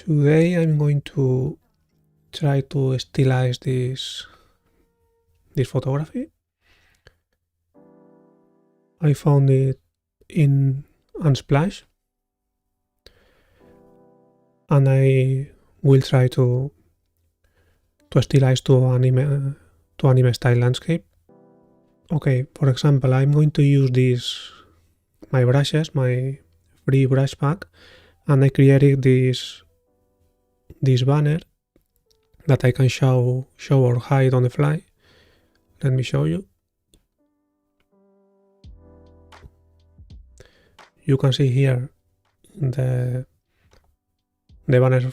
Today I'm going to try to stylize this photography. I found it in Unsplash, and I will try to stylize to anime style landscape. Okay, for example, I'm going to use my brushes, my free brush pack, and I created this banner that I can show or hide on the fly. Let me show you. You can see here the banner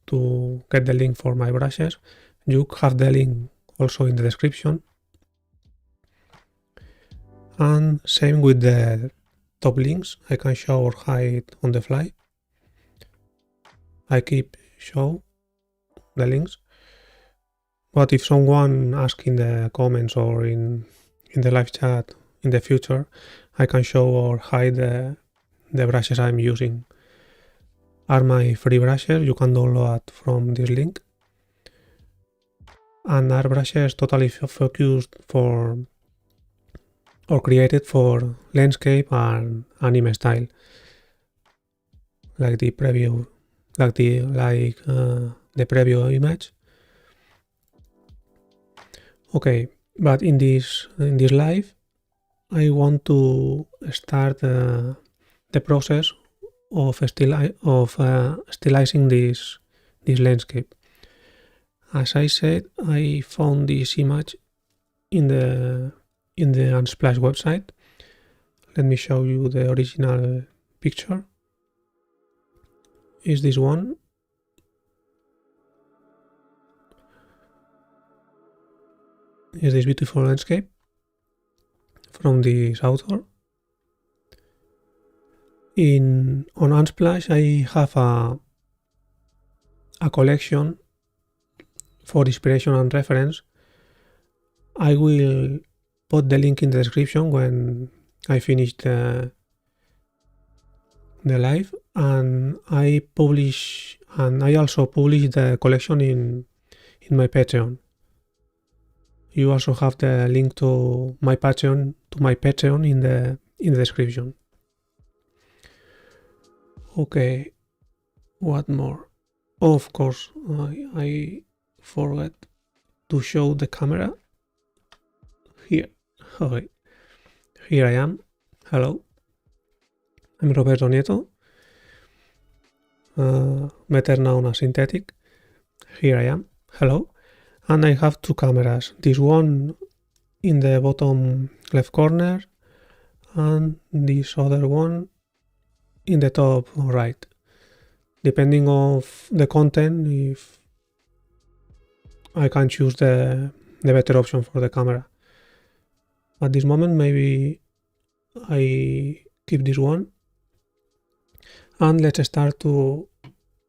to get the link for my brushes. You have the link also in the description. And same with the top links, I can show or hide on the fly. I keep show the links. But if someone asks in the comments or in the live chat in the future, I can show or hide the brushes I'm using. Are my free brushes you can download from this link. And are brushes totally focused for or created for landscape and anime style, like the preview, the preview image. Okay, but in this live, I want to start the process of stylizing this landscape. As I said, I found this image in the Unsplash website. Let me show you the original picture. Is this one? Is this beautiful landscape from this author? On Unsplash, I have a collection for inspiration and reference. I will put the link in the description when I finish the live, and I also publish the collection in my Patreon. You also have the link to my Patreon in the description. Okay, what more? Of course, I forgot to show the camera. Here, okay. Here I am. Hello. I'm Roberto Nieto, better known as Synthetic. Here I am. Hello. And I have two cameras. This one in the bottom left corner and this other one in the top right. Depending of the content, if I can choose the better option for the camera. At this moment, maybe I keep this one. And let's start to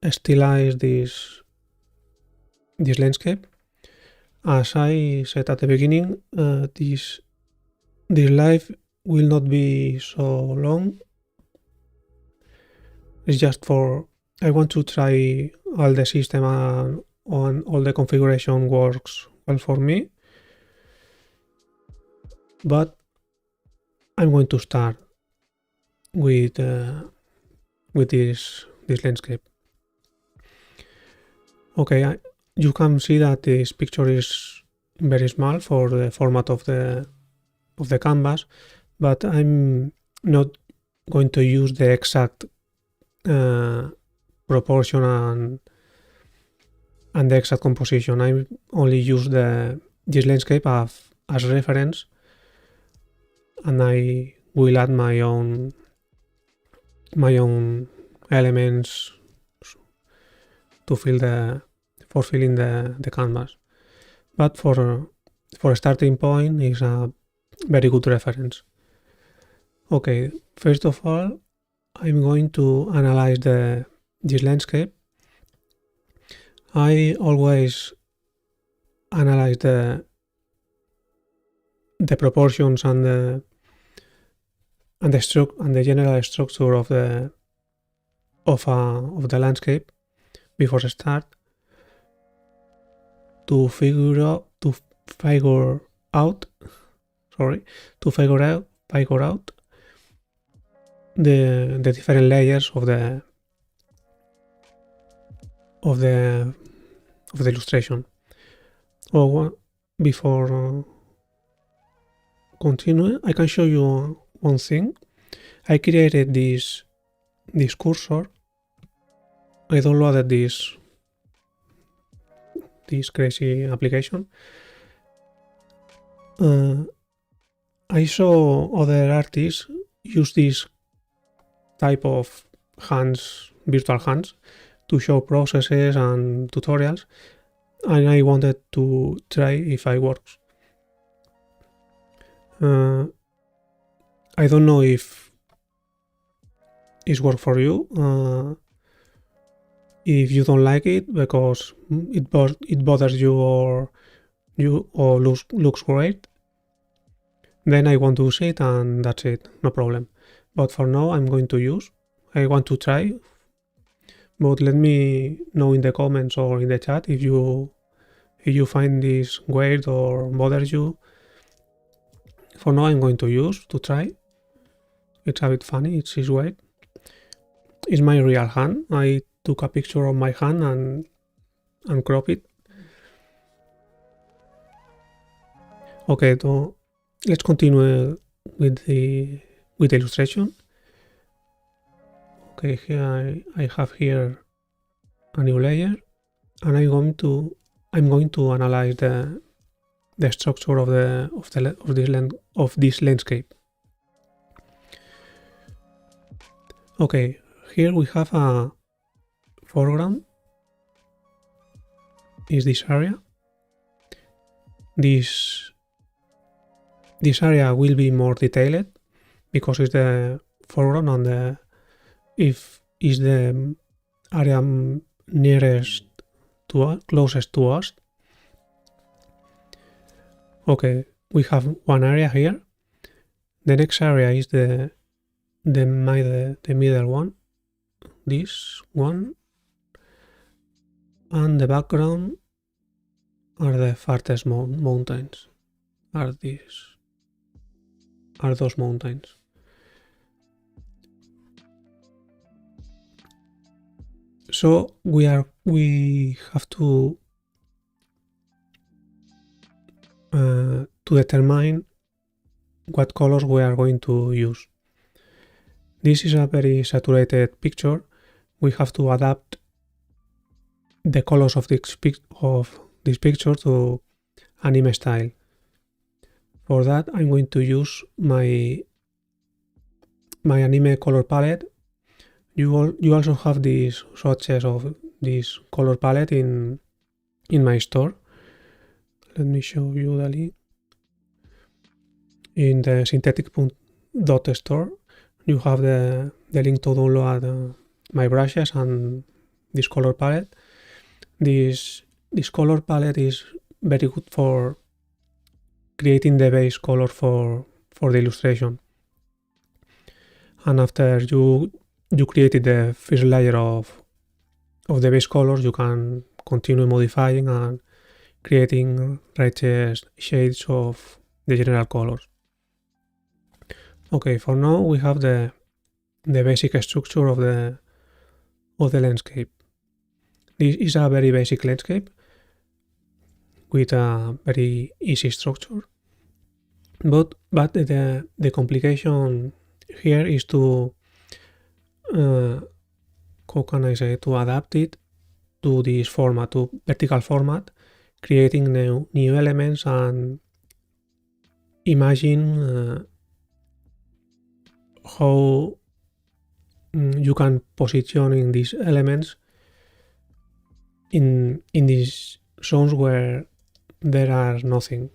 stylize this landscape. As I said at the beginning, this live will not be so long. It's just I want to try all the system and all the configuration works well for me. But I'm going to start with this landscape. Okay, you can see that this picture is very small for the format of the canvas, but I'm not going to use the exact proportion and the exact composition. I only use this landscape as reference, and I will add my own elements to filling the canvas. But for a starting point is a very good reference. Okay, first of all, I'm going to analyze this landscape. I always analyze the proportions and the general structure of the landscape before start to figure out the different layers of the illustration. Before continue, I can show you one thing. I created this cursor. I downloaded this crazy application. I saw other artists use this type of virtual hands, to show processes and tutorials, and I wanted to try if it works. I don't know if it's work for you. If you don't like it because it bothers you or looks great, then I won't use it and that's it, no problem. But for now I want to try, but let me know in the comments or in the chat if you find this weird or bothers you. For now I'm going to try. It's a bit funny, it's weird. It's my real hand. I took a picture of my hand and crop it. Okay, so let's continue with the illustration. Okay, here I have here a new layer, and I'm going to analyze the structure of this landscape. Okay, here we have a foreground. Is this area? This area will be more detailed because it's the foreground and if is the area closest to us. Okay, we have one area here. The next area is the middle one, this one, and the background are the farthest mountains. Are those mountains. So we have to determine what colors we are going to use. This is a very saturated picture. We have to adapt the colors of this picture to anime style. For that, I'm going to use my anime color palette. You also have these swatches of this color palette in my store. Let me show you the link. In the synthetic.dot store, you have the link to download my brushes and this color palette. This color palette is very good for creating the base color for the illustration. And after you created the first layer of the base colors, you can continue modifying and creating righteous shades of the general colors. Okay, for now we have the basic structure of the landscape. This is a very basic landscape with a very easy structure. But the complication here is to how can I say, to adapt it to this format, to vertical format, creating new elements and imagine how you can position these elements in these zones where there are nothing.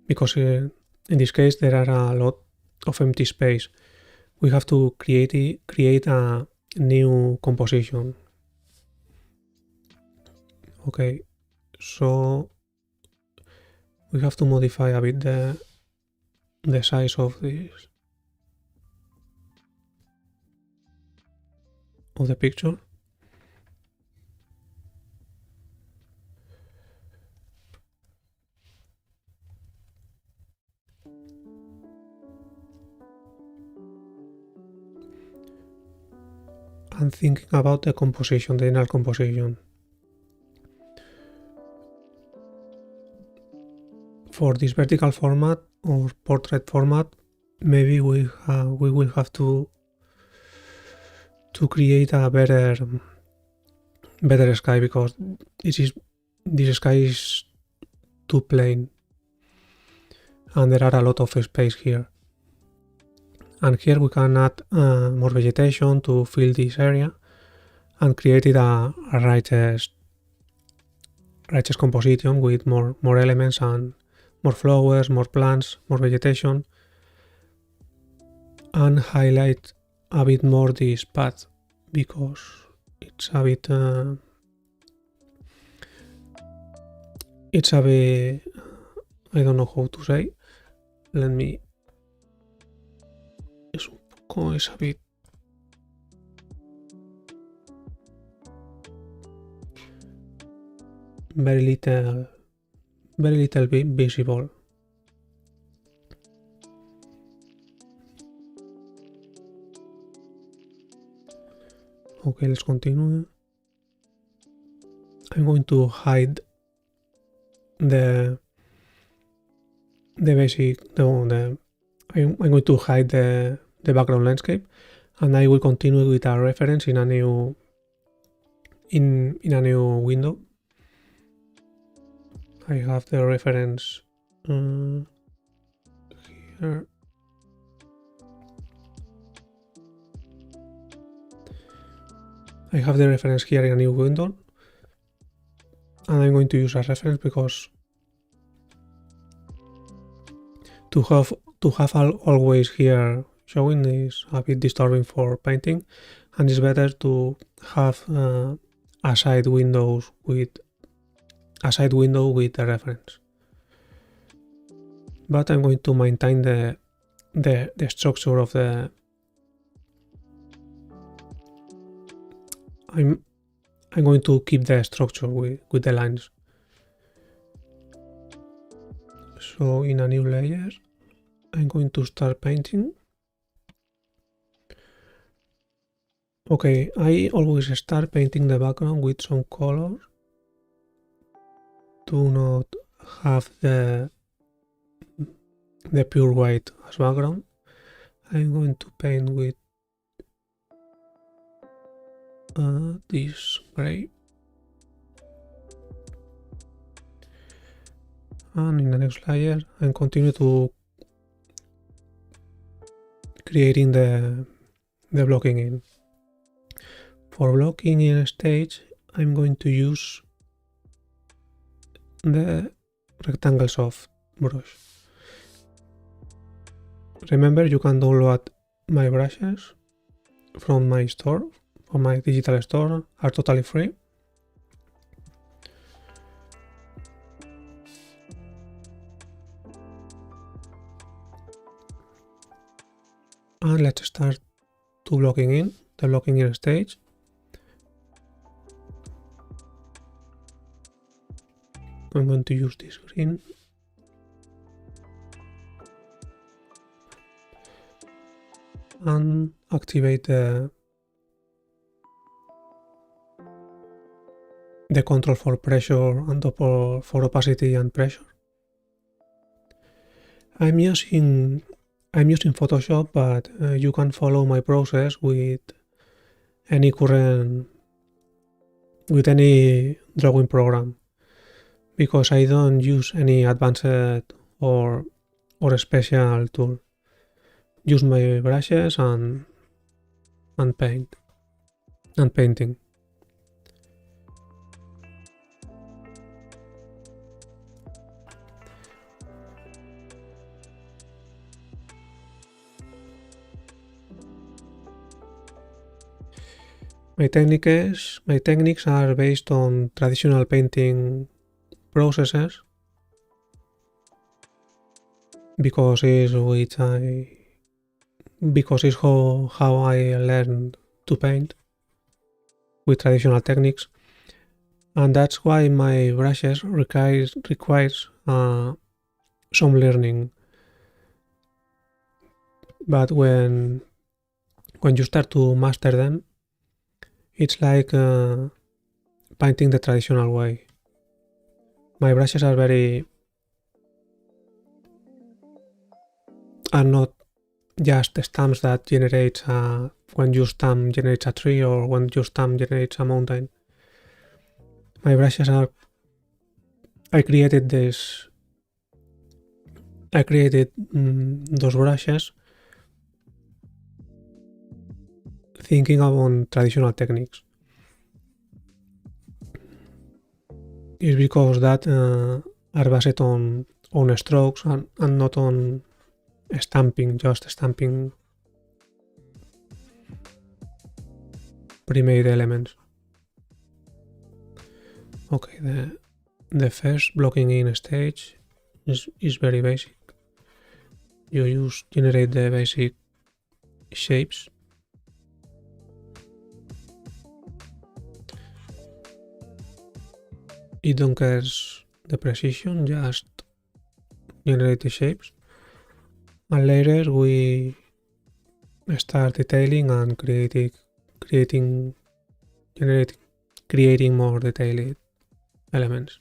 Because in this case there are a lot of empty space. We have to create a new composition. Okay, so we have to modify a bit the size of the picture. and thinking about the composition, the general composition. For this vertical format or portrait format, maybe we will have to create a better sky, because this sky is too plain and there are a lot of space here. And here we can add more vegetation to fill this area and create a righteous composition with more elements and more flowers, more plants, more vegetation, and highlight a bit more this path, because it's a bit I don't know how to say. Let me. Es a bit. Very little visible. Okay, let's continue. I'm going to hide the basic. I'm going to hide the background landscape, and I will continue with a reference in a new window. I have the reference here. I have the reference here in a new window, and I'm going to use a reference because to have always here showing is a bit disturbing for painting, and it's better to have a side window with the reference. But I'm going to maintain the structure of the. I'm going to keep the structure with the lines. So in a new layer, I'm going to start painting. Okay, I always start painting the background with some color. Do not have the pure white as background. I'm going to paint with this gray, and in the next layer I'm continue to creating the blocking in. For blocking in a stage, I'm going to use the rectangle soft brush. Remember, you can download my brushes from my store, from my digital store, are totally free. And let's start to blocking in, the blocking in stage. I'm going to use this green. And activate the control for pressure and for opacity and pressure. I'm using Photoshop, but you can follow my process with any drawing program, because I don't use any advanced or special tool. Use my brushes and painting. My techniques are based on traditional painting processes, because it's how I learned to paint with traditional techniques, and that's why my brushes requires some learning. But when you start to master them, It's like painting the traditional way. My brushes are not just stamps that generates when you stamp generates a tree or when you stamp generates a mountain. My brushes are I created those brushes thinking about traditional techniques. It's because that are based on strokes and not on stamping, just stamping pre-made elements. Okay, the first blocking in stage is very basic. You generate the basic shapes. It don't care the precision, just generate the shapes. And later we start detailing and creating more detailed elements.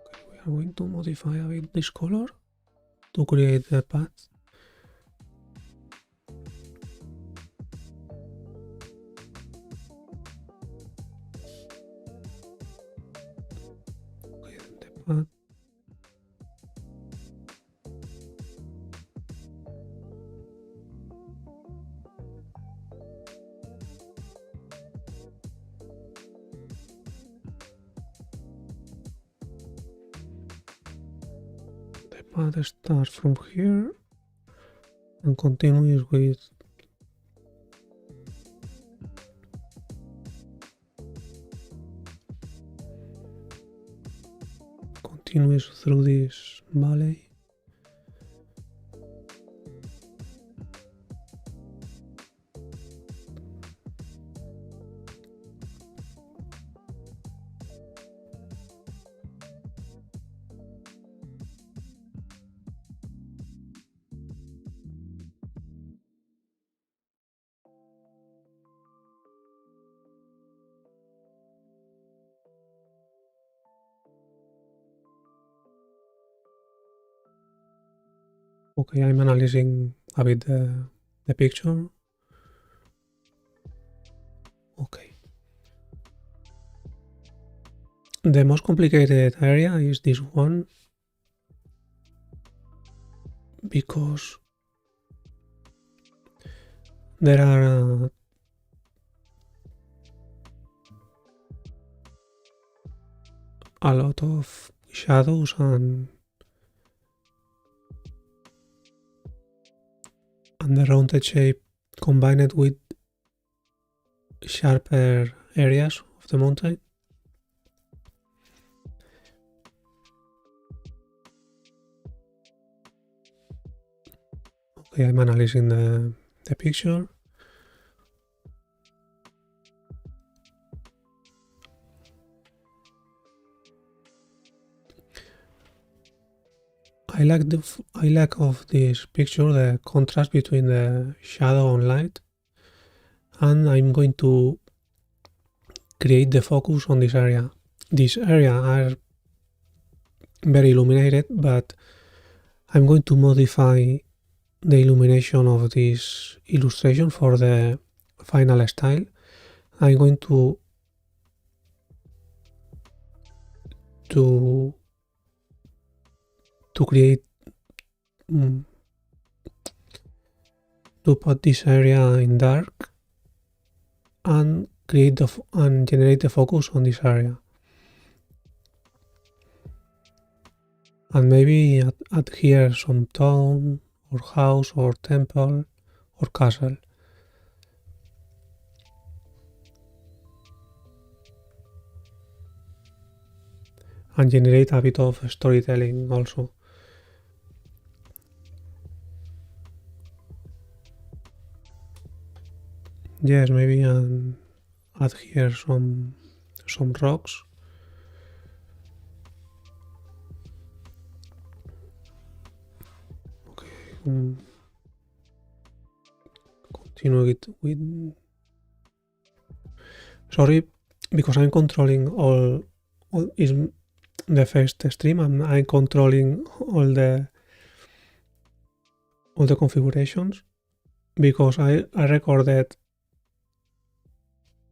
Okay, we are going to modify a bit this color to create the path. Okay, the path. The path starts from here and continues with through this valley. Okay, I'm analyzing a bit the picture. Okay. The most complicated area is this one because there are a lot of shadows and the rounded shape combined with sharper areas of the mountain. Okay, I'm analyzing the picture. I like of this picture the contrast between the shadow and light, and I'm going to create the focus on this area. This area are very illuminated, but I'm going to modify the illumination of this illustration for the final style. I'm going to create to put this area in dark and generate the focus on this area, and maybe add here some town or house or temple or castle. And generate a bit of storytelling also. Yes, maybe add here some rocks. Okay. Continue it with. Sorry, because I'm controlling all is the first stream, and I'm controlling all the configurations because I recorded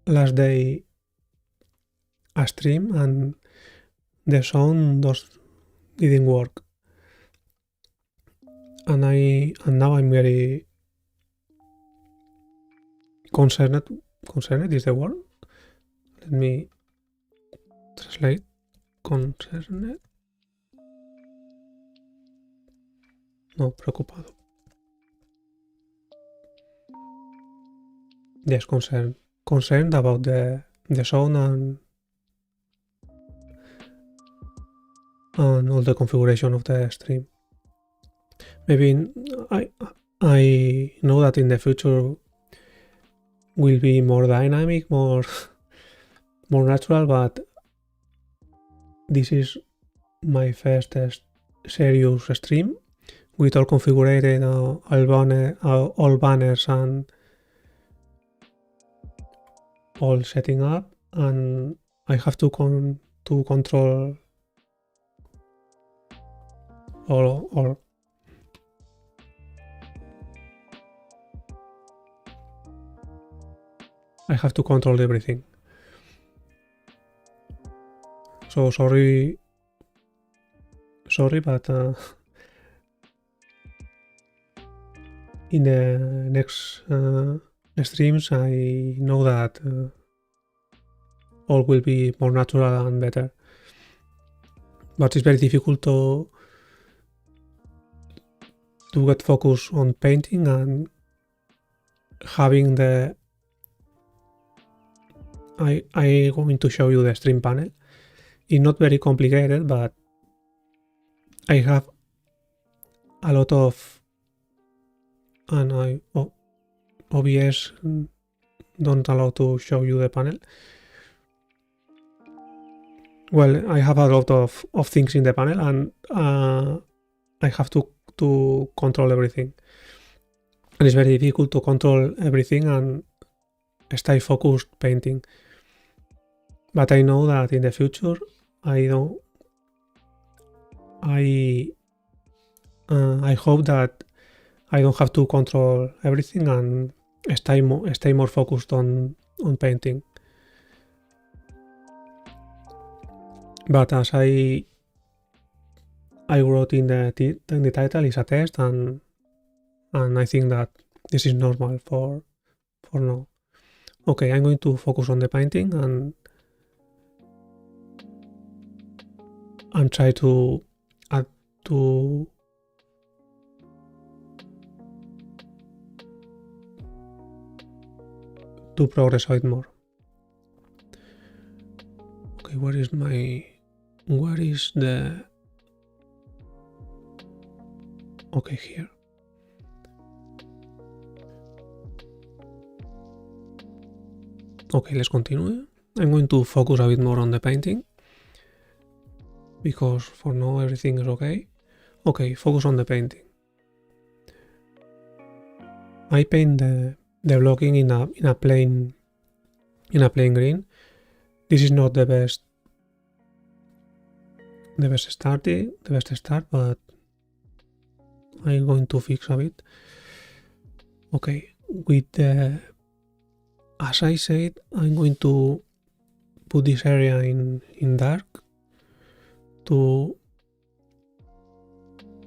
last day a stream and the sound didn't work, and now I'm very concerned. Concerned is the word. Let me translate concerned. No, preocupado. Yes, concerned about the sound and all the configuration of the stream. Maybe I know that in the future will be more dynamic, more natural, but this is my first serious stream with all configured, all banners and all setting up, and I have to control all. I have to control everything. So sorry, but in the next streams, I know that all will be more natural and better. But it's very difficult to get focus on painting and having the. I'm going to show you the stream panel. It's not very complicated, but I have a lot of, and OBS don't allow to show you the panel. Well, I have a lot of things in the panel, and I have to control everything. And it's very difficult to control everything and stay focused painting. But I know that in the future, I hope that I don't have to control everything and stay more focused on painting. But as I wrote in the title, is a test, and I think that this is normal for now. Okay, I'm going to focus on the painting and try to add to progress a bit more. Okay, where is the, okay, here. Okay, let's continue. I'm going to focus a bit more on the painting because for now everything is okay. Okay, focus on the painting. I paint the blocking in a plain green. This is not the best start, but I'm going to fix a bit. Okay, with the, as I said, I'm going to put this area in dark to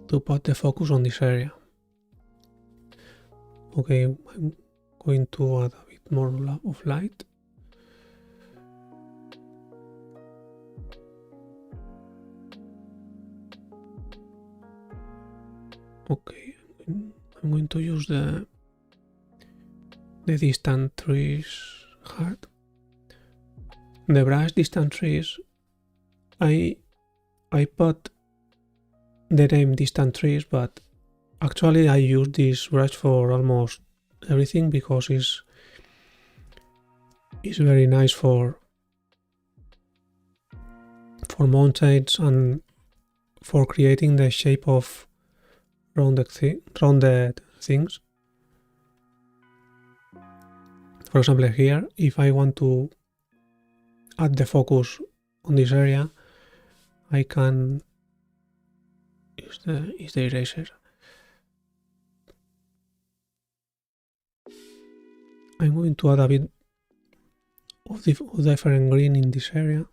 put the focus on this area. Okay, I'm going to add a bit more of light. Okay, I'm going to use the distant trees hard. The brush distant trees, I put the name distant trees, but actually I use this brush for almost everything because is very nice for mountains and for creating the shape of rounded things. For example, here, if I want to add the focus on this area, I can use the eraser. I'm going to add a bit of different green in this area.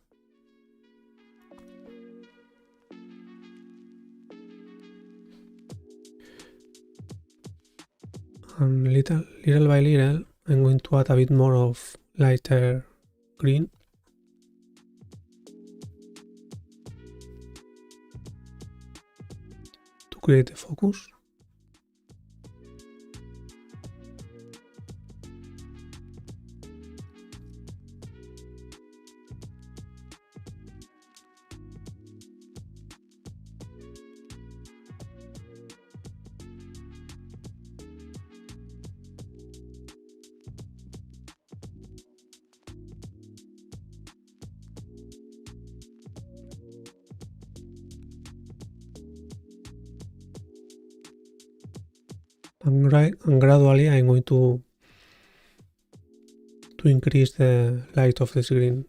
And little by little, I'm going to add a bit more of lighter green. To create the focus. And gradually I'm going to increase the light of the screen.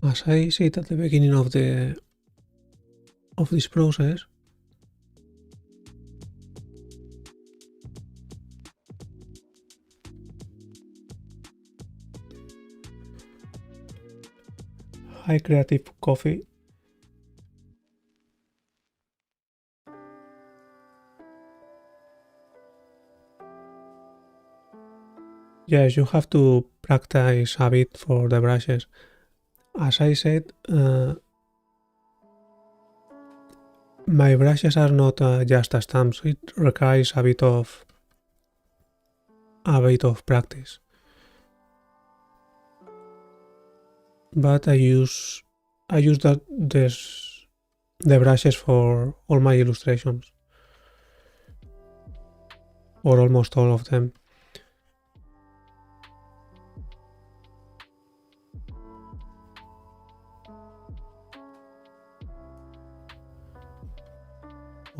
As I said at the beginning of this process, high creative coffee. Yes, you have to practice a bit for the brushes. As I said, my brushes are not just stamps. It requires a bit of practice. But I use the brushes for all my illustrations, or almost all of them.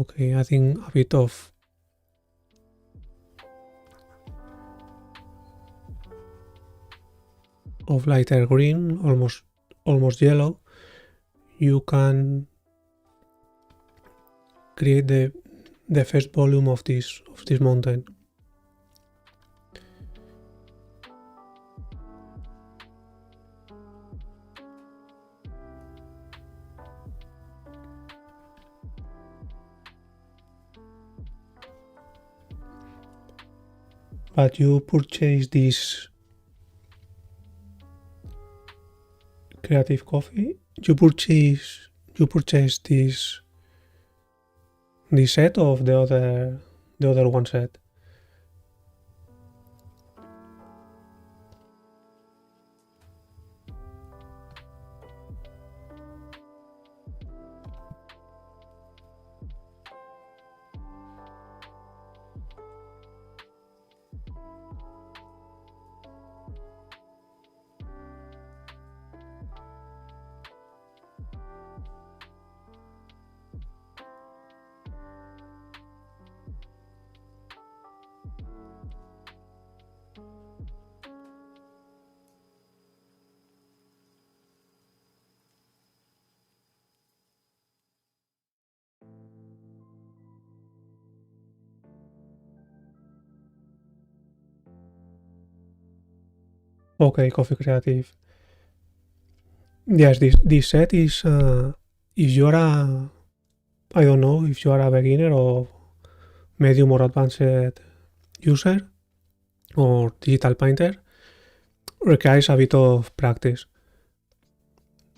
Okay, I think a bit of lighter green, almost yellow. You can create the first volume of this mountain. But you purchase this creative coffee. You purchase this set of the other one set. Okay, Coffee Creative. Yes, this set is if you are I don't know if you are a beginner or medium or advanced user or digital painter, requires a bit of practice.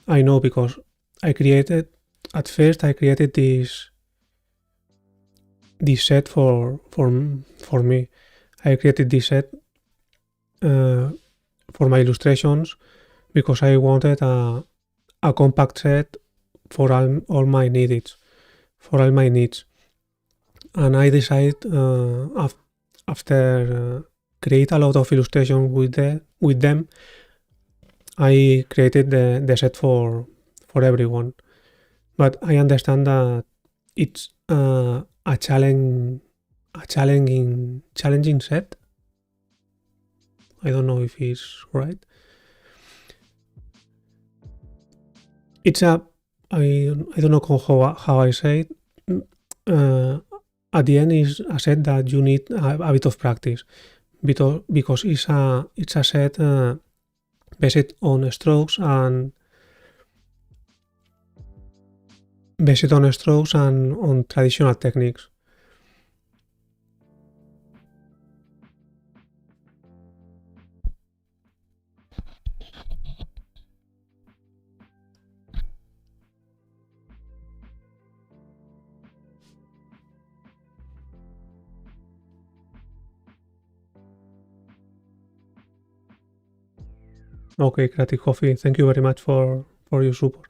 I know because I created this set for me. I created this set for my illustrations because I wanted a compact set for all my needs. And I decided after create a lot of illustrations with them, I created the set for everyone. But I understand that it's a challenging set. I don't know if it's right. It's I don't know how I say it. At the end is a set that you need a bit of practice because it's a set based on strokes and on traditional techniques. Okay, Creative Coffee, thank you very much for your support.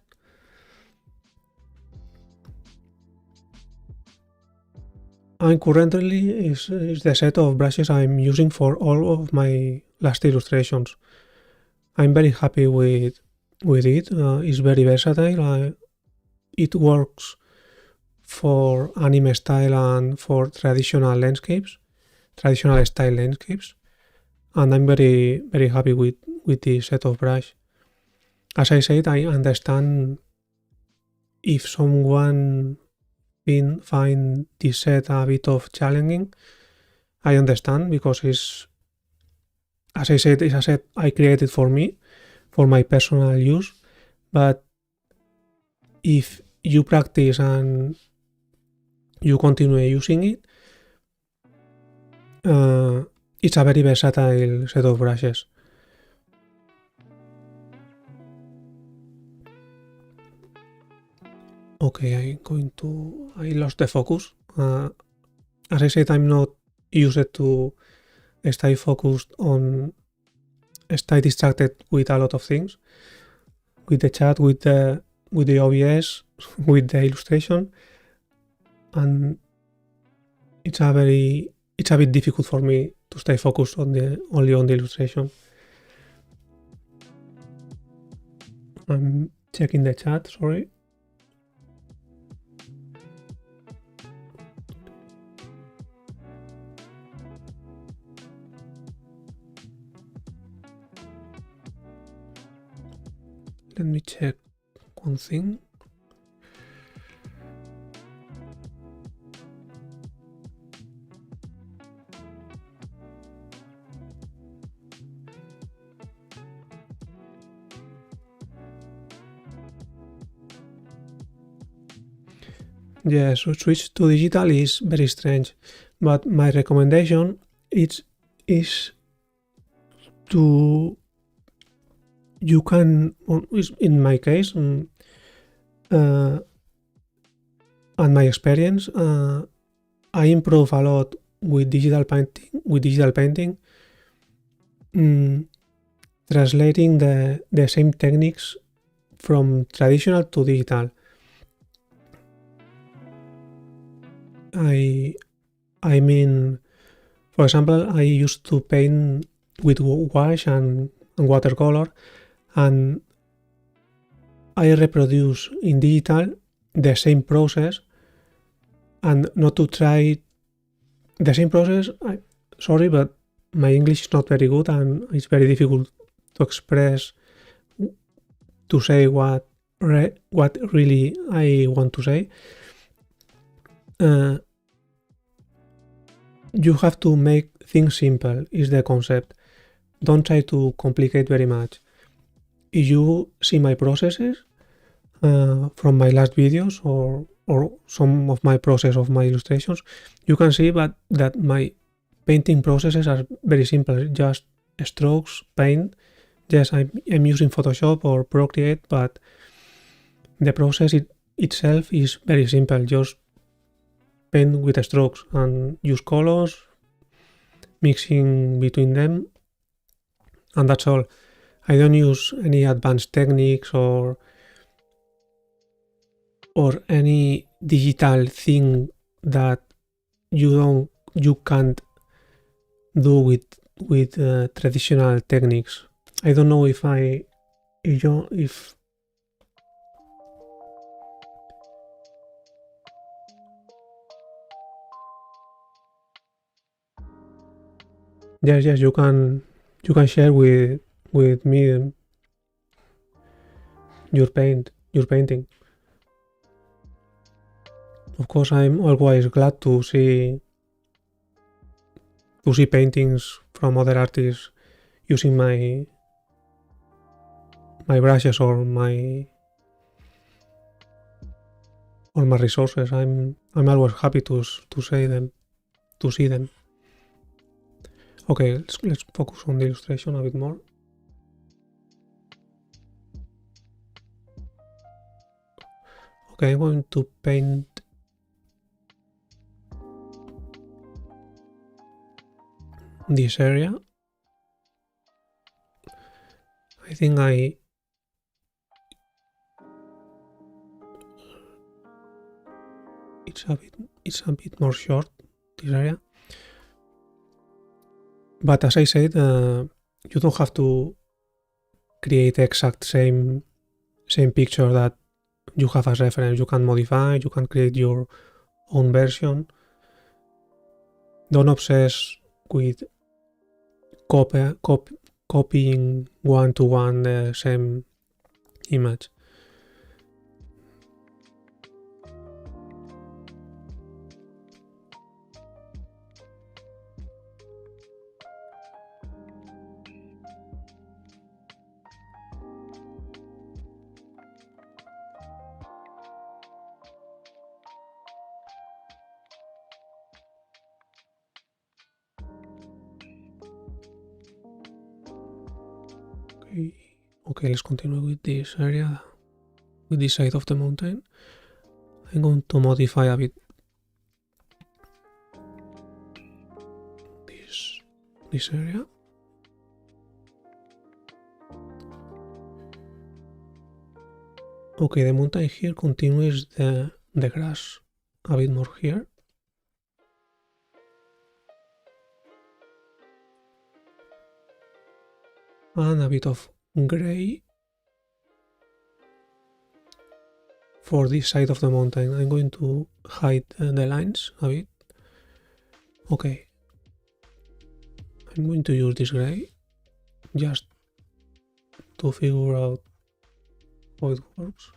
And currently is the set of brushes I'm using for all of my last illustrations. I'm very happy with it. It's very versatile. It works for anime style and for traditional style landscapes. And I'm very, very happy with this set of brush. As I said, I understand if someone find this set a bit of challenging. I understand because it's, as I said, it's a set I created for me, for my personal use. But if you practice and you continue using it, it's a very versatile set of brushes. Okay, I lost the focus. As I said, I'm not used to stay focused stay distracted with a lot of things, with the chat, with the OBS, with the illustration, and it's a bit difficult for me to stay focused only on the illustration. I'm checking the chat, sorry. Let me check one thing. Yeah, so switch to digital is very strange, but my recommendation is to you can, in my case, and my experience, I improve a lot with digital painting. Translating the same techniques from traditional to digital. I mean, for example, I used to paint with wash and watercolor, and I reproduce in digital the same process, and not to try the same process. Sorry, but my English is not very good, and it's very difficult to express, to say what really I want to say. You have to make things simple, is the concept. don't try to complicate very much. If you see my processes from my last videos or some of my process of my illustrations, you can see that my painting processes are very simple, just strokes, paint. Yes, I'm using Photoshop or Procreate, but the process itself is very simple. Just paint with strokes and use colors, mixing between them, and that's all. I don't use any advanced techniques or any digital thing that you can't do with traditional techniques. I don't know if yes, you can share with me your painting. Of course, I'm always glad to see paintings from other artists using my brushes or my resources. I'm always happy to see them. Okay, let's focus on the illustration a bit more. Okay, I'm going to paint this area. I think it's a bit more short, this area. But as I said, you don't have to create exact same picture that you have as reference. You can modify, you can create your own version. Don't obsess with copying one-to-one the same image. Okay, let's continue with this area, with this side of the mountain. I'm going to modify a bit this area. Okay, the mountain here continues the grass a bit more here. And a bit of gray for this side of the mountain. I'm going to hide the lines a bit. Okay, I'm going to use this gray just to figure out how it works.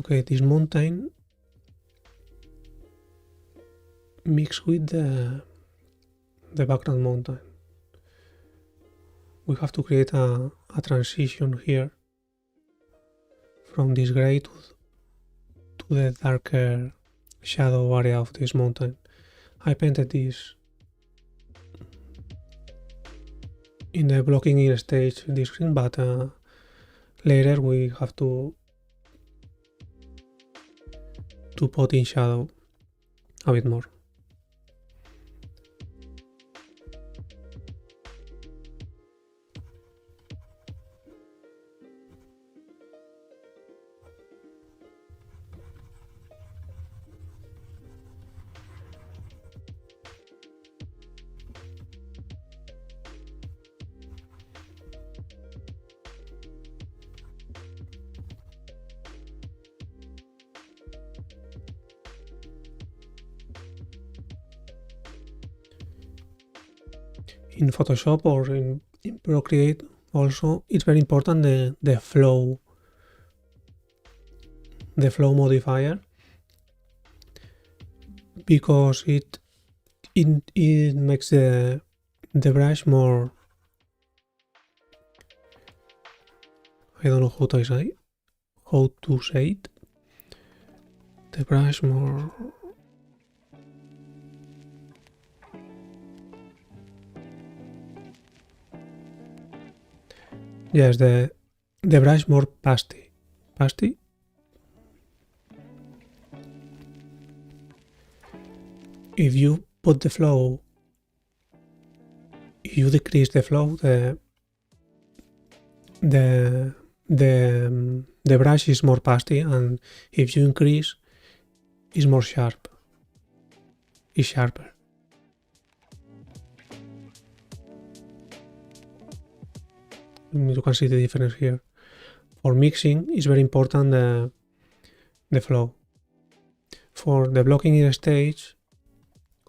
Okay, this mountain mixed with the background mountain. We have to create a transition here from this gray to the darker shadow area of this mountain. I painted this in the blocking in stage in this screen, but later we have to put in shadow a bit more. In Photoshop or in Procreate also, it's very important the flow modifier. because it makes the brush more, I don't know how to say it, the brush more, yes, the brush more pasty. If you put the flow, if you decrease the flow, the brush is more pasty, and if you increase, it's more sharp. It's sharper. You can see the difference here. For mixing, it's very important the flow. For the blocking in a stage,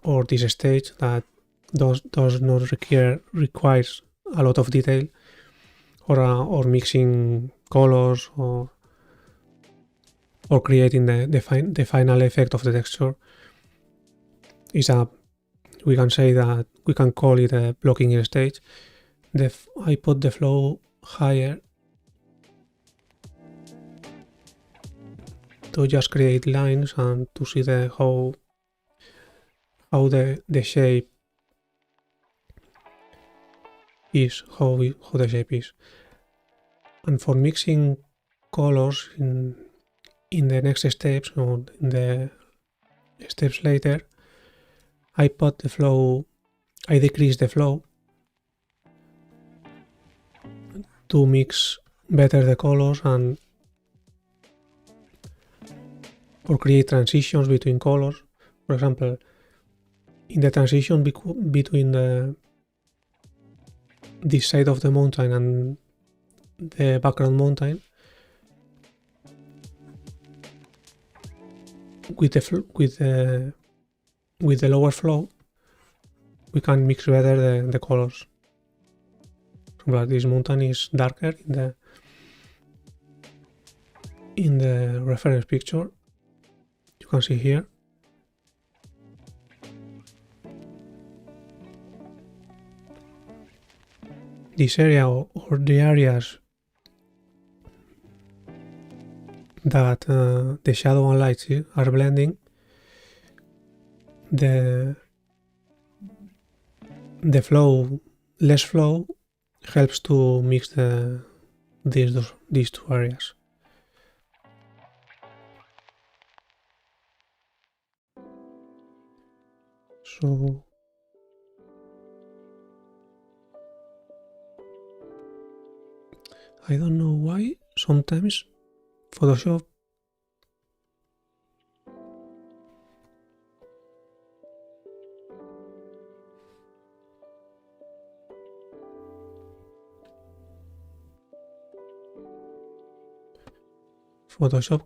or this stage that does not requires a lot of detail, or mixing colors, or creating the final effect of the texture, we can say that we can call it a blocking in a stage. I put the flow higher to just create lines and to see how the shape is, how the shape is. And for mixing colors in the next steps, or in the steps later, I decrease the flow to mix better the colors and or create transitions between colors. For example, in the transition between this side of the mountain and the background mountain, with the lower flow, we can mix better the colors. But this mountain is darker in the reference picture. You can see here. This area, or the areas that the shadow and light are blending, the less flow helps to mix these two areas. So I don't know why sometimes Photoshop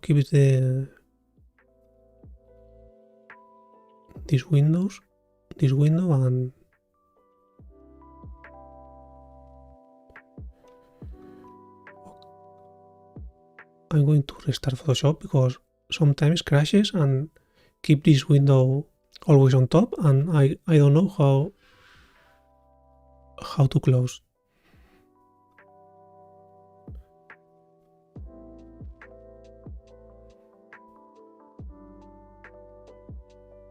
keeps this window, and I'm going to restart Photoshop because sometimes crashes and keep this window always on top, and I don't know how to close.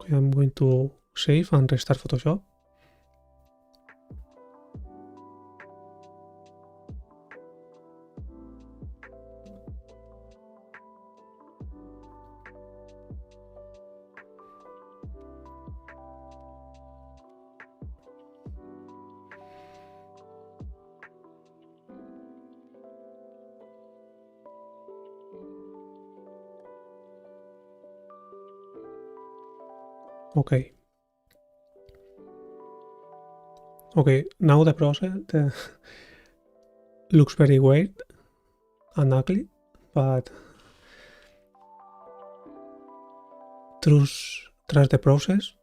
Okay, I'm going to save and restart Photoshop. Okay. Okay, now the process looks very weird and ugly, but trust the process.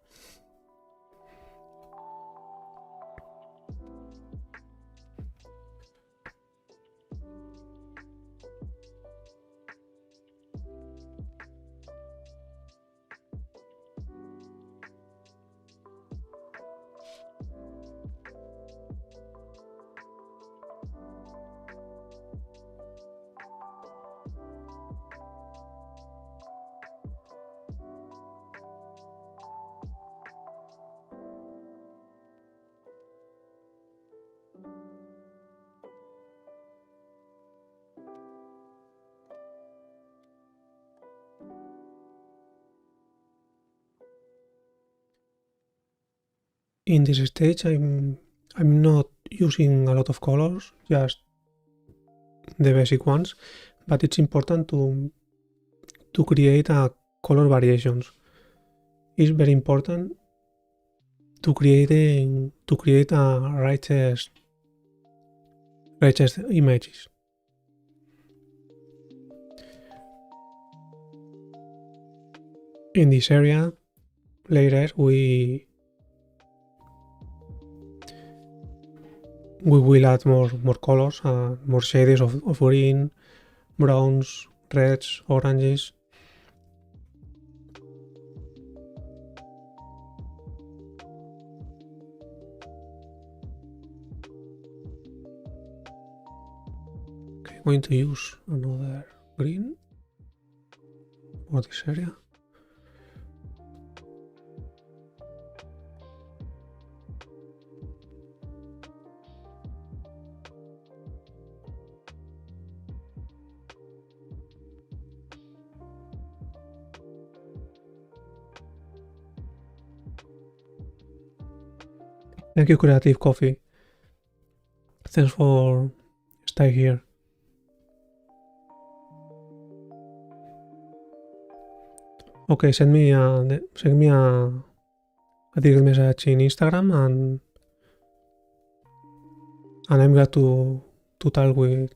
in this stage I'm not using a lot of colors, just the basic ones, but it's important to create a color variations. It's very important to create a righteous images. In this area, later we will add more colors, more shades of green, browns, reds, oranges. Okay, I'm going to use another green for this area. Thank you, Creative Coffee. Thanks for staying here. Okay, send me a direct message in Instagram, and I'm glad to talk with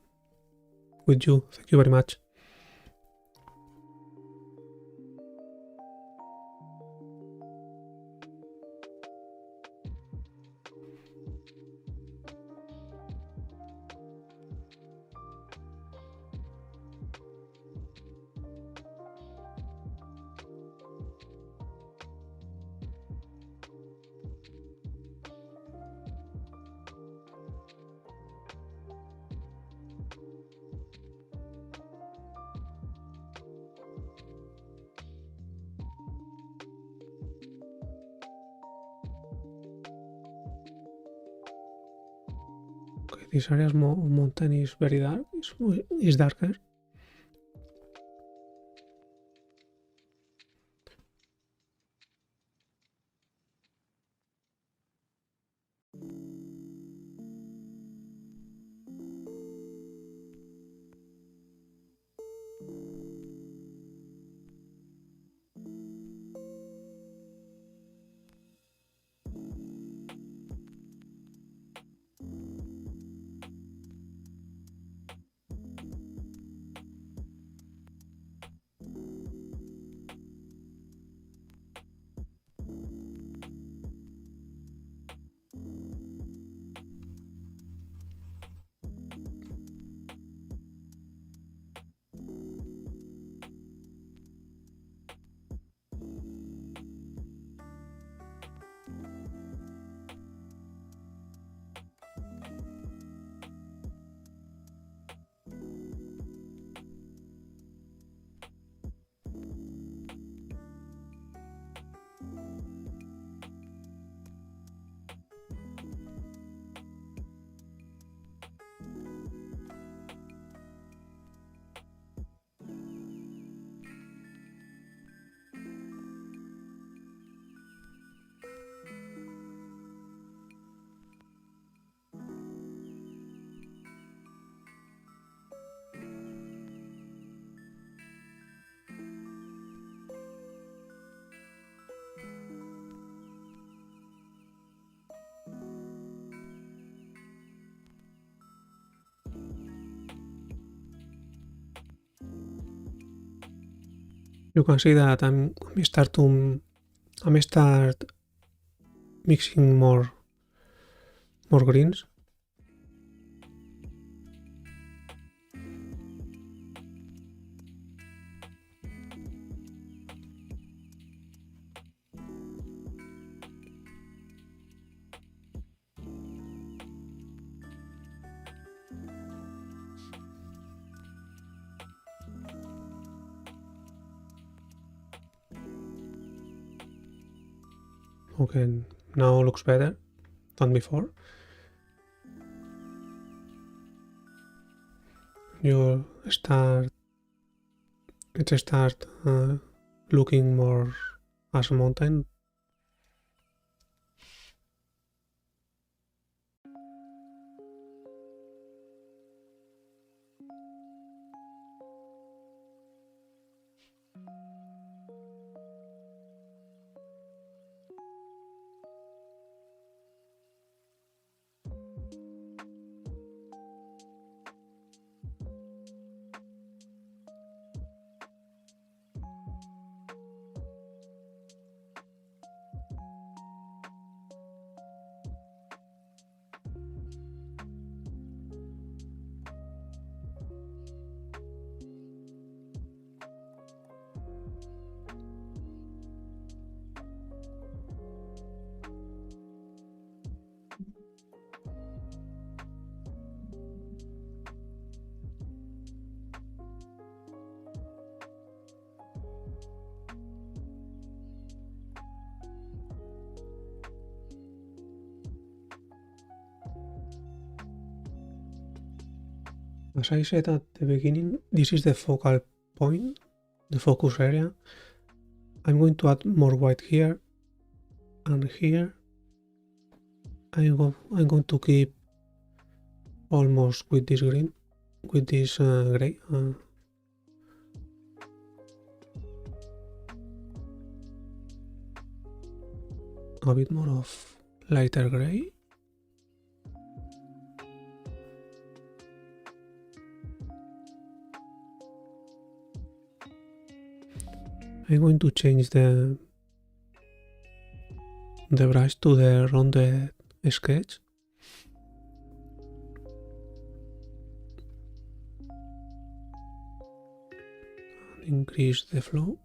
you. Thank you very much. Okay, this area's mountain is very dark. It's darker. You can see that I'm start mixing more greens. Okay, now looks better than before. It start looking more as a mountain. As I said at the beginning, this is the focal point, the focus area. I'm going to add more white here and here. I'm going to keep almost with this green, with this gray. A bit more of lighter gray. I'm going to change the brush to the rounded sketch. And increase the flow.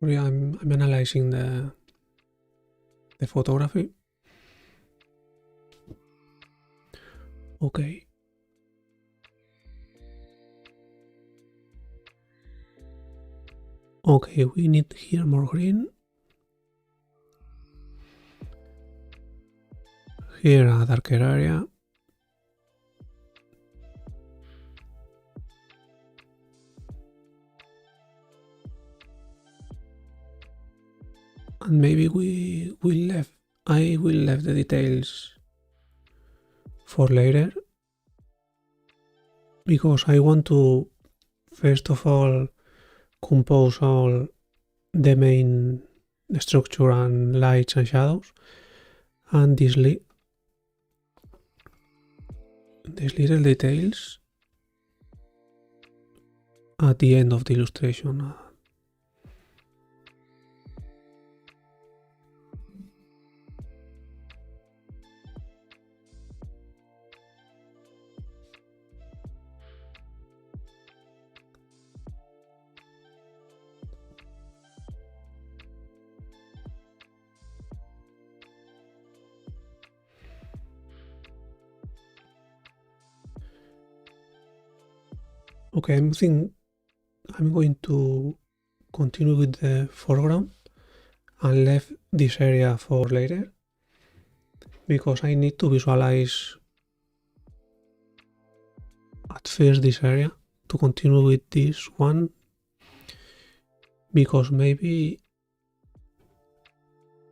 I'm analyzing the photography. Okay. Okay, we need here more green. Here a darker area. And maybe I will leave the details for later, because I want to first of all compose all the main structure and lights and shadows, and these little details at the end of the illustration. Okay, I'm going to continue with the foreground and leave this area for later, because I need to visualize at first this area to continue with this one, because maybe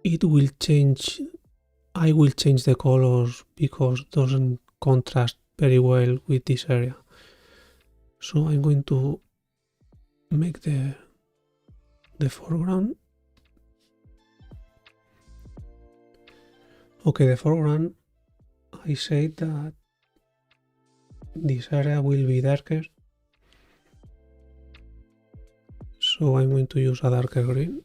it will change. I will change the colors because it doesn't contrast very well with this area. So I'm going to make the foreground. Okay, the foreground, I said that this area will be darker. So I'm going to use a darker green.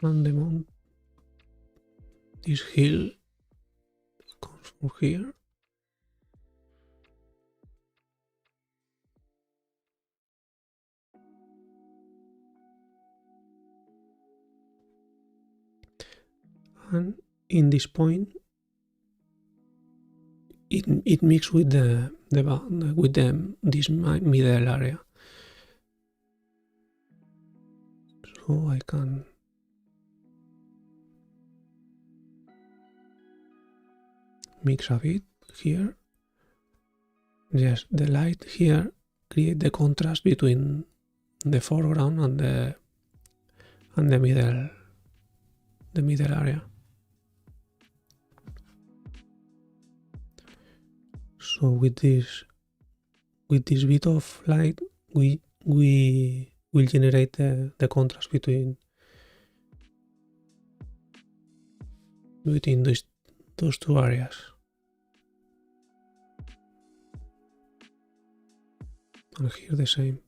And the mount, this hill comes from here. And in this point, it mixes with this middle area. So I can mix a bit here. Yes, the light here create the contrast between the foreground and the middle area. So with this bit of light, we will generate the contrast between those two areas. And here the same.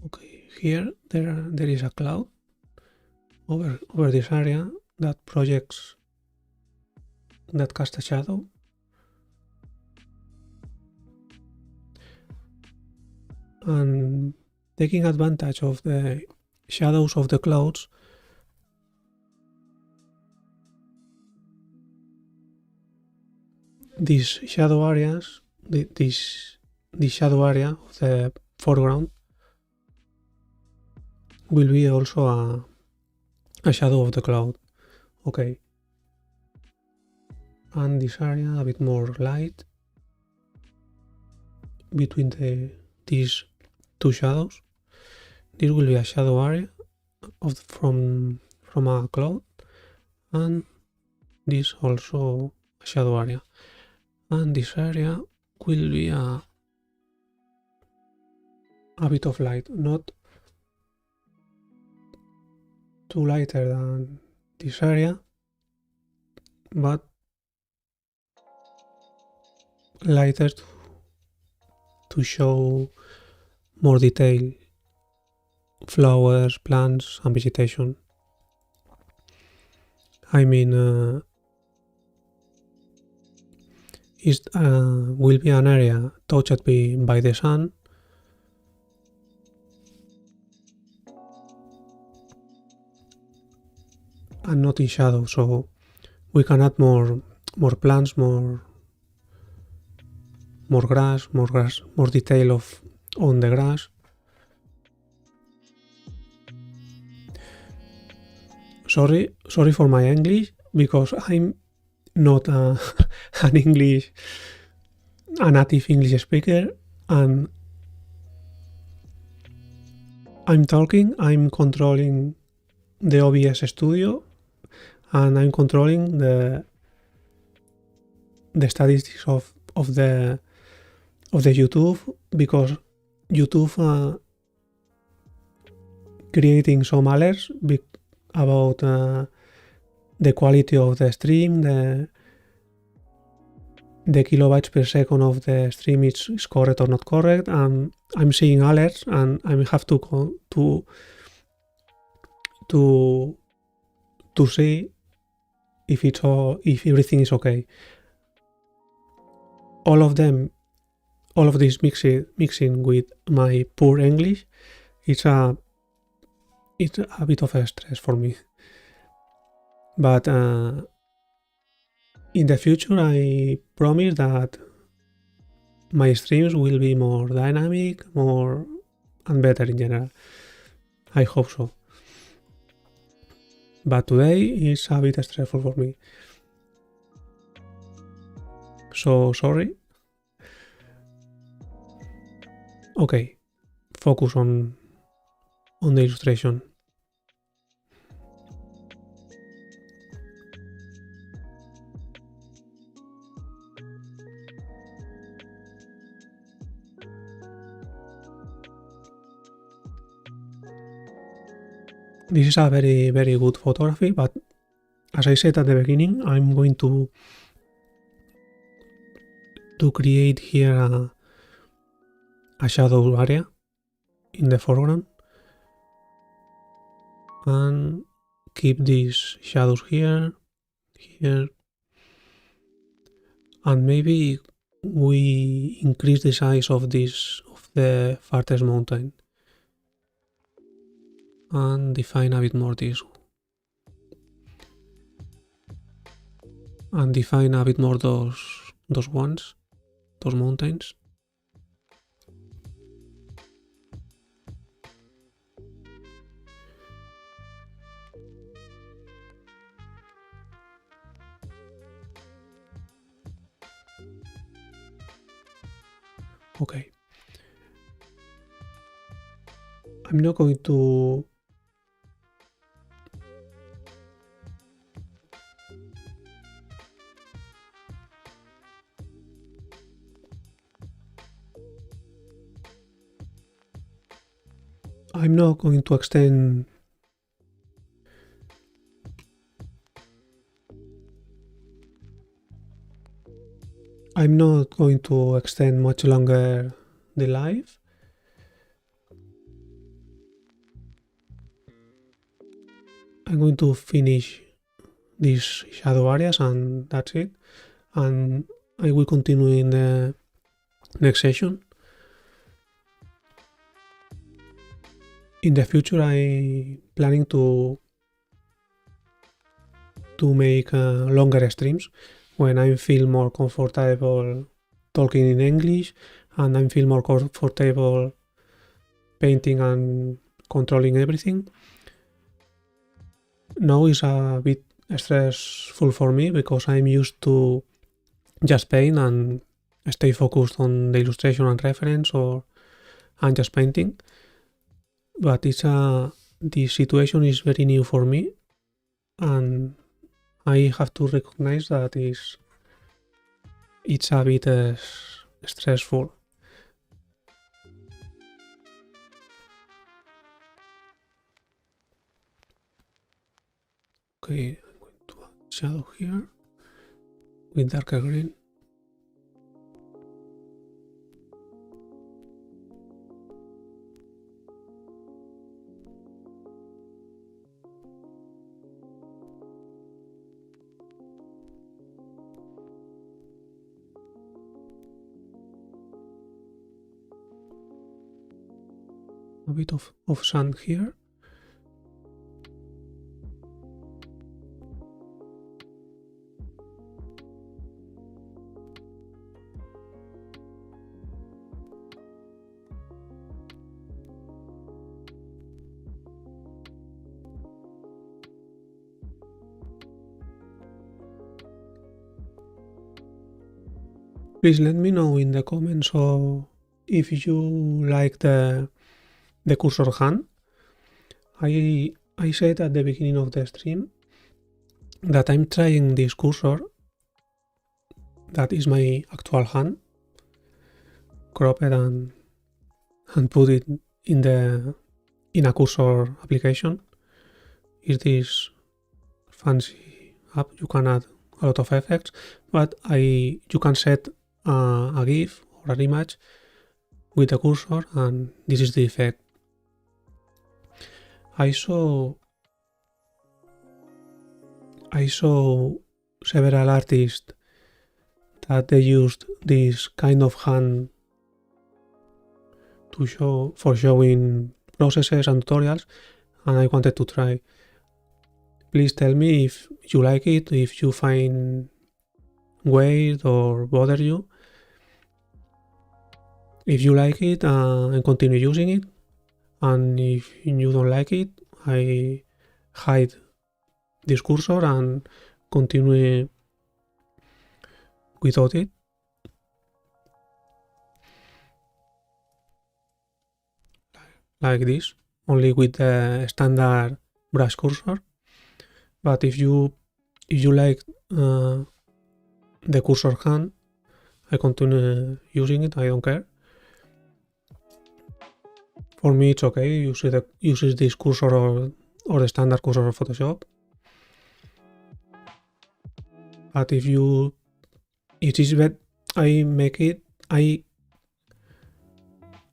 Okay, here there is a cloud over this area that projects, that casts a shadow. And taking advantage of the shadows of the clouds, these shadow areas, this shadow area of the foreground will be also a shadow of the cloud. Okay. And this area a bit more light between these two shadows. This will be a shadow area from a cloud, and this also a shadow area. And this area will be a bit of light, not too lighter than this area, but lighter to show more detail, flowers, plants, and vegetation. I mean, it will be an area touched by the sun, and not in shadow, so we can add more plants, more grass, more detail on the grass. Sorry for my English, because I'm not a native English speaker, and I'm controlling the OBS studio, and I'm controlling the statistics of the YouTube, because YouTube creating some alerts about the quality of the stream, the kilobytes per second of the stream is correct or not correct, and I'm seeing alerts, and I have to see if everything is okay. All of this mixing with my poor English, it's a bit of a stress for me. But in the future, I promise that my streams will be more dynamic, and better in general. I hope so. But today is a bit stressful for me. So sorry. Okay, focus on the illustration. This is a very, very good photography, but as I said at the beginning, I'm going to create here a shadow area in the foreground, and keep these shadows here, here. And maybe we increase the size of the farthest mountain and define a bit more this. And define a bit more those mountains. Okay. I'm not going to extend much longer the live. I'm going to finish these shadow areas and that's it. And I will continue in the next session. In the future, I'm planning to make longer streams when I feel more comfortable talking in English and I feel more comfortable painting and controlling everything. Now is a bit stressful for me because I'm used to just paint and stay focused on the illustration and reference and just painting. But this situation is very new for me and I have to recognize that it's a bit stressful. Okay, I'm going to add shadow here with darker green. A bit of sand here. Please let me know in the comments if you like the cursor hand. I said at the beginning of the stream that I'm trying this cursor, that is my actual hand, crop it and put it in a cursor application. Is this fancy app? You can add a lot of effects, but you can set a GIF or an image with the cursor and this is the effect. I saw several artists that they used this kind of hand for showing processes and tutorials and I wanted to try. Please tell me if you like it, if you find weird or bother you. If you like it and continue using it, and if you don't like it, I hide this cursor and continue without it. Like this, only with the standard brush cursor. But if you like the cursor hand, I continue using it, I don't care. For me it's okay, use this cursor or the standard cursor of Photoshop. But if it is bad, I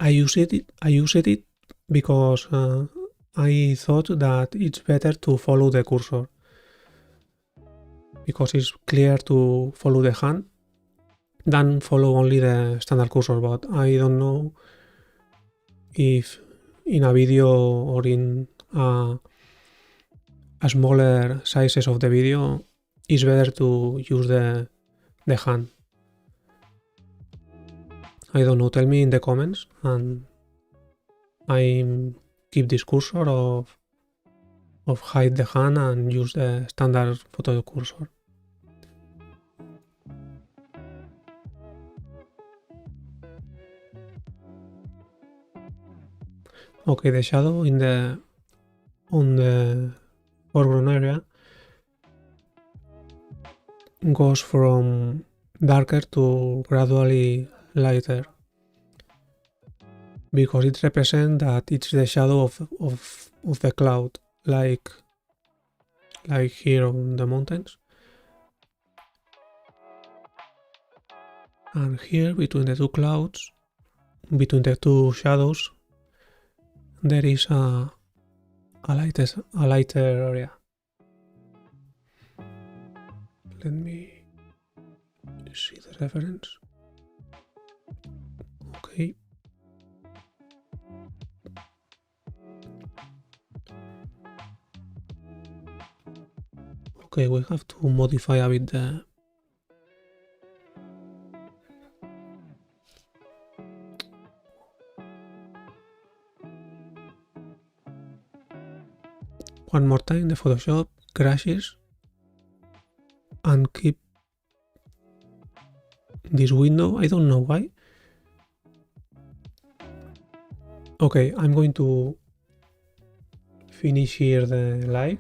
use it because I thought that it's better to follow the cursor. because it's clear to follow the hand than follow only the standard cursor, but I don't know if in a video or in a smaller sizes of the video it's better to use the hand. I don't know, tell me in the comments, and I keep this cursor of hide the hand and use the standard photo cursor. Okay, the shadow on the foreground area goes from darker to gradually lighter, because it represents that it's the shadow of the cloud, like here on the mountains. And here between the two clouds, between the two shadows, there is a lighter area. Let me see the reference. Okay. Okay, we have to modify a bit the one more time the Photoshop crashes and keep this window. I don't know why. Okay, I'm going to finish here the live.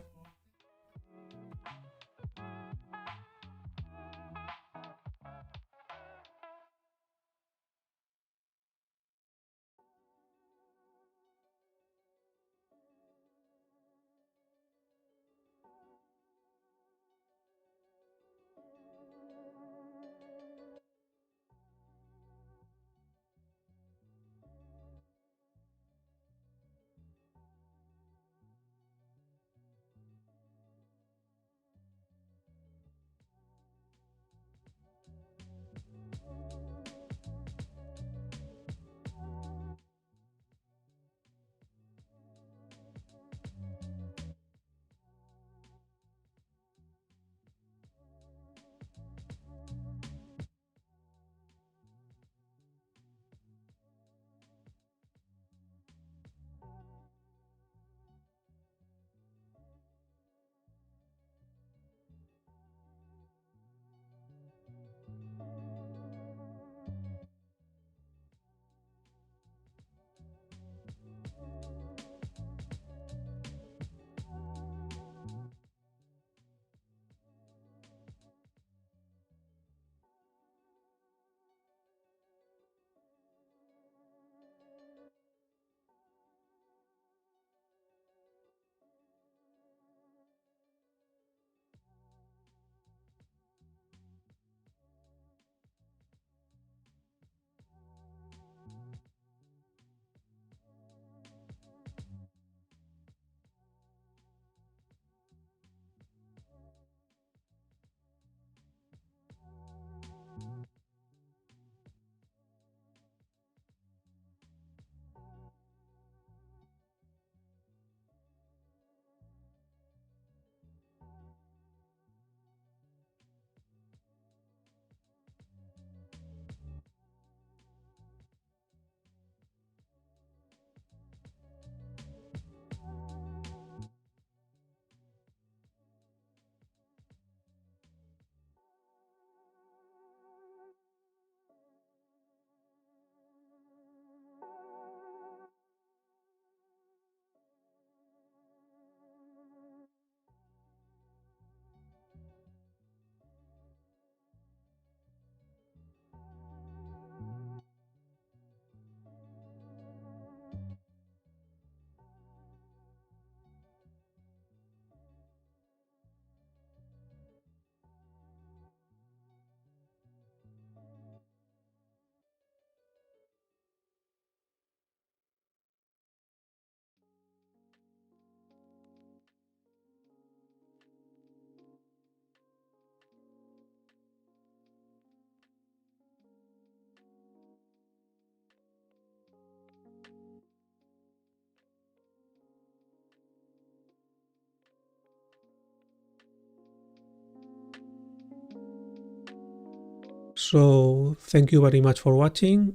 So thank you very much for watching,